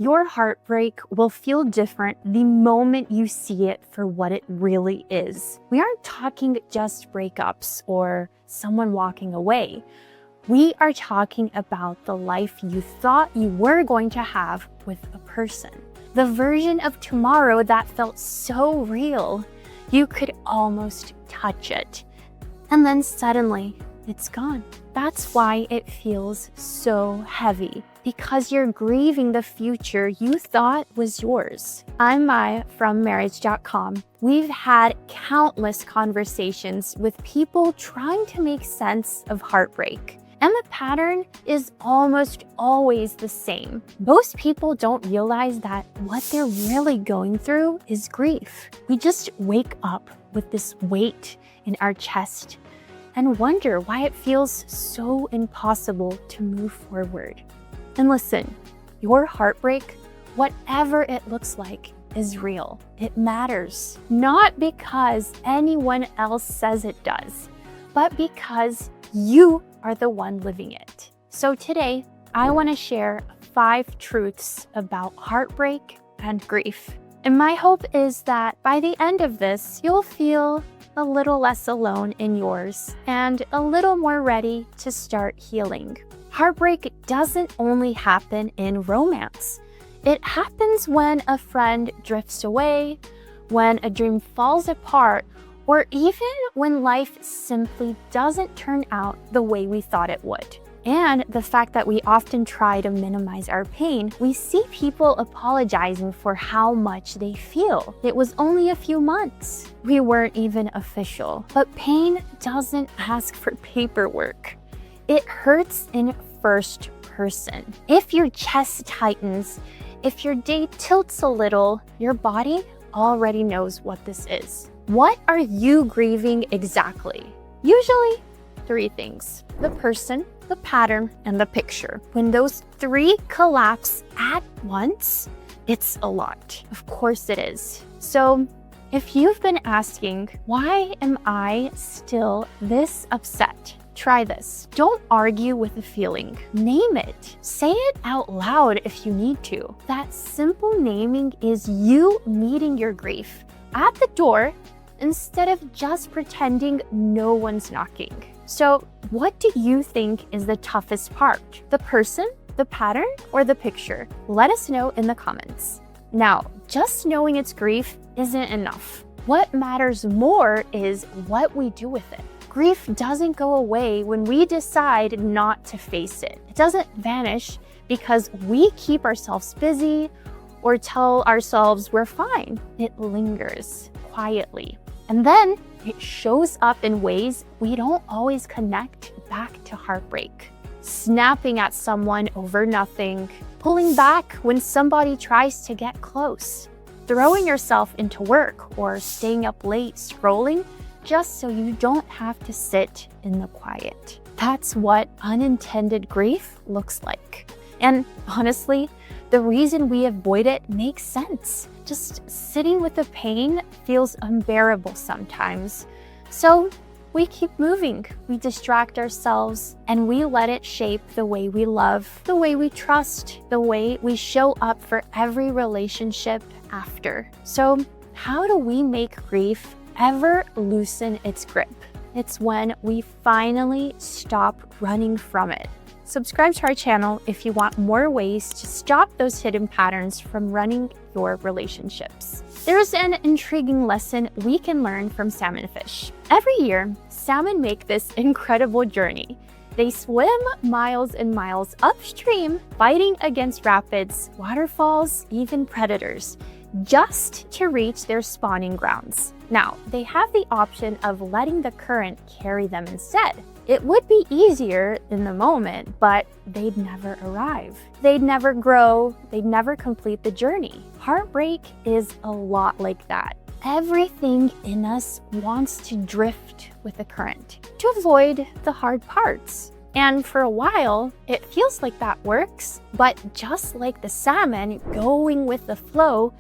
Your heartbreak will feel different the moment you see it for what it really is. We aren't talking just breakups or someone walking away. We are talking about the life you thought you were going to have with a person. The version of tomorrow that felt so real, you could almost touch it. And then suddenly, it's gone. That's why it feels so heavy, because you're grieving the future you thought was yours. I'm Maya from marriage.com. We've had countless conversations with people trying to make sense of heartbreak. And the pattern is almost always the same. Most people don't realize that what they're really going through is grief. We just wake up with this weight in our chest and wonder why it feels so impossible to move forward. And listen, your heartbreak, whatever it looks like, is real. It matters, not because anyone else says it does, but because you are the one living it. So today, I want to share 5 truths about heartbreak and grief. And my hope is that by the end of this, you'll feel a little less alone in yours and a little more ready to start healing. Heartbreak doesn't only happen in romance. It happens when a friend drifts away, when a dream falls apart, or even when life simply doesn't turn out the way we thought it would. And the fact that we often try to minimize our pain, we see people apologizing for how much they feel. It was only a few months. We weren't even official. But pain doesn't ask for paperwork. It hurts in first person. If your chest tightens, if your day tilts a little, your body already knows what this is. What are you grieving exactly? Usually 3 things: the person, the pattern, and the picture. When those 3 collapse at once, it's a lot. Of course it is. So if you've been asking, why am I still this upset? Try this. Don't argue with the feeling. Name it. Say it out loud if you need to. That simple naming is you meeting your grief at the door instead of just pretending no one's knocking. So what do you think is the toughest part? The person, the pattern, or the picture? Let us know in the comments. Now, just knowing it's grief isn't enough. What matters more is what we do with it. Grief doesn't go away when we decide not to face it. It doesn't vanish because we keep ourselves busy or tell ourselves we're fine. It lingers quietly. And then it shows up in ways we don't always connect back to heartbreak. Snapping at someone over nothing, pulling back when somebody tries to get close, throwing yourself into work or staying up late scrolling just so you don't have to sit in the quiet. That's what unintended grief looks like. And honestly, the reason we avoid it makes sense. Just sitting with the pain feels unbearable sometimes. So we keep moving, we distract ourselves, and we let it shape the way we love, the way we trust, the way we show up for every relationship after. So how do we make grief ever loosen its grip? It's when we finally stop running from it. Subscribe to our channel if you want more ways to stop those hidden patterns from running your relationships. There's an intriguing lesson we can learn from salmon fish. Every year, salmon make this incredible journey. They swim miles and miles upstream, fighting against rapids, waterfalls, even predators, just to reach their spawning grounds. Now, they have the option of letting the current carry them instead. It would be easier in the moment, but they'd never arrive. They'd never grow. They'd never complete the journey. Heartbreak is a lot like that. Everything in us wants to drift with the current to avoid the hard parts. And for a while, it feels like that works, but just like the salmon, going with the flow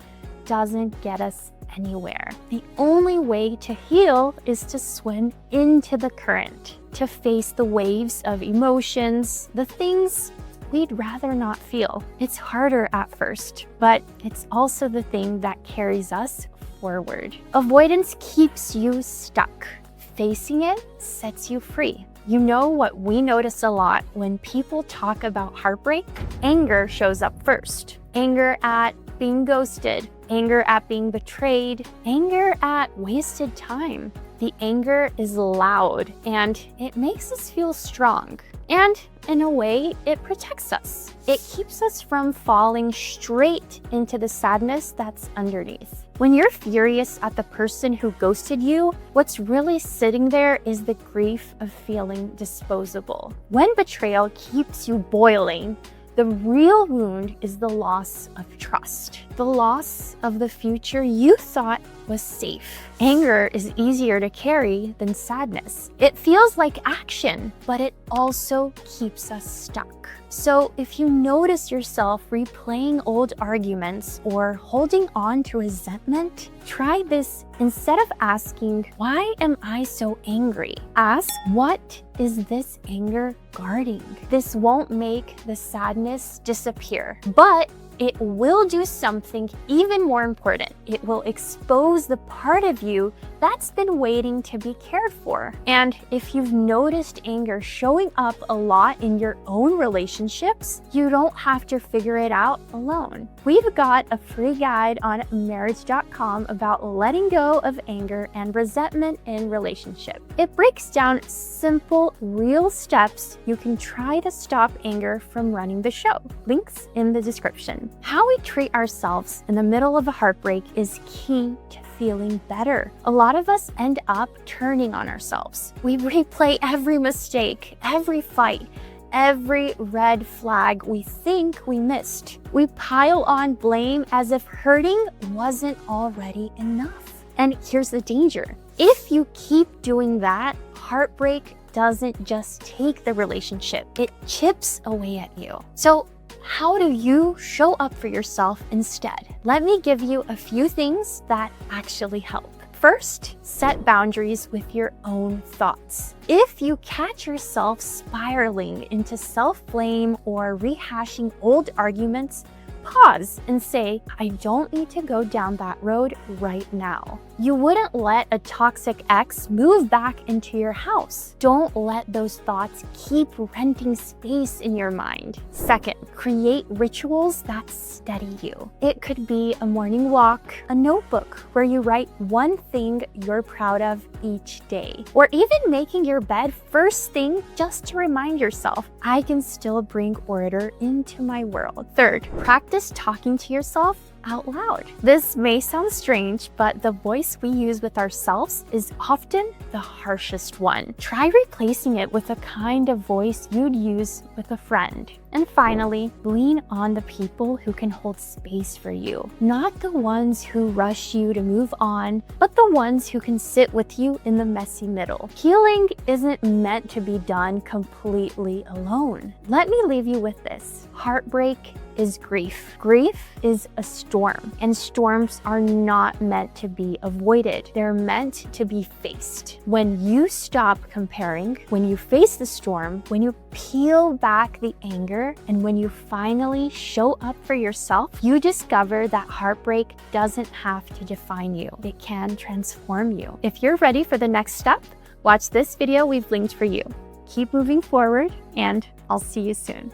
doesn't get us anywhere. The only way to heal is to swim into the current, to face the waves of emotions, the things we'd rather not feel. It's harder at first, but it's also the thing that carries us forward. Avoidance keeps you stuck. Facing it sets you free. You know what we notice a lot when people talk about heartbreak? Anger shows up first. Anger at being ghosted, anger at being betrayed, anger at wasted time. The anger is loud and it makes us feel strong. And in a way, it protects us. It keeps us from falling straight into the sadness that's underneath. When you're furious at the person who ghosted you, what's really sitting there is the grief of feeling disposable. When betrayal keeps you boiling, the real wound is the loss of trust, the loss of the future you thought was safe. Anger is easier to carry than sadness. It feels like action, but it also keeps us stuck. So if you notice yourself replaying old arguments or holding on to resentment, try this. Instead of asking, why am I so angry? Ask, what is this anger guarding? This won't make the sadness disappear, but it will do something even more important. It will expose the part of you that's been waiting to be cared for. And if you've noticed anger showing up a lot in your own relationships, you don't have to figure it out alone. We've got a free guide on marriage.com about letting go of anger and resentment in relationship. It breaks down simple, real steps you can try to stop anger from running the show. Links in the description. How we treat ourselves in the middle of a heartbreak is key to feeling better. A lot of us end up turning on ourselves. We replay every mistake, every fight, every red flag we think we missed. We pile on blame as if hurting wasn't already enough. And here's the danger. If you keep doing that, heartbreak doesn't just take the relationship, it chips away at you. So how do you show up for yourself instead? Let me give you a few things that actually help. First, set boundaries with your own thoughts. If you catch yourself spiraling into self-blame or rehashing old arguments, pause and say, I don't need to go down that road right now. You wouldn't let a toxic ex move back into your house. Don't let those thoughts keep renting space in your mind. Second, create rituals that steady you. It could be a morning walk, a notebook where you write one thing you're proud of each day, or even making your bed first thing just to remind yourself, I can still bring order into my world. Third, practice talking to yourself out loud. This may sound strange, but the voice we use with ourselves is often the harshest one. Try replacing it with a kind of voice you'd use with a friend. And finally, lean on the people who can hold space for you. Not the ones who rush you to move on, but the ones who can sit with you in the messy middle. Healing isn't meant to be done completely alone. Let me leave you with this. Heartbreak is grief. Grief is a storm, and storms are not meant to be avoided. They're meant to be faced. When you stop comparing, when you face the storm, when you peel back the anger, and when you finally show up for yourself, you discover that heartbreak doesn't have to define you. It can transform you. If you're ready for the next step, watch this video we've linked for you. Keep moving forward, and I'll see you soon.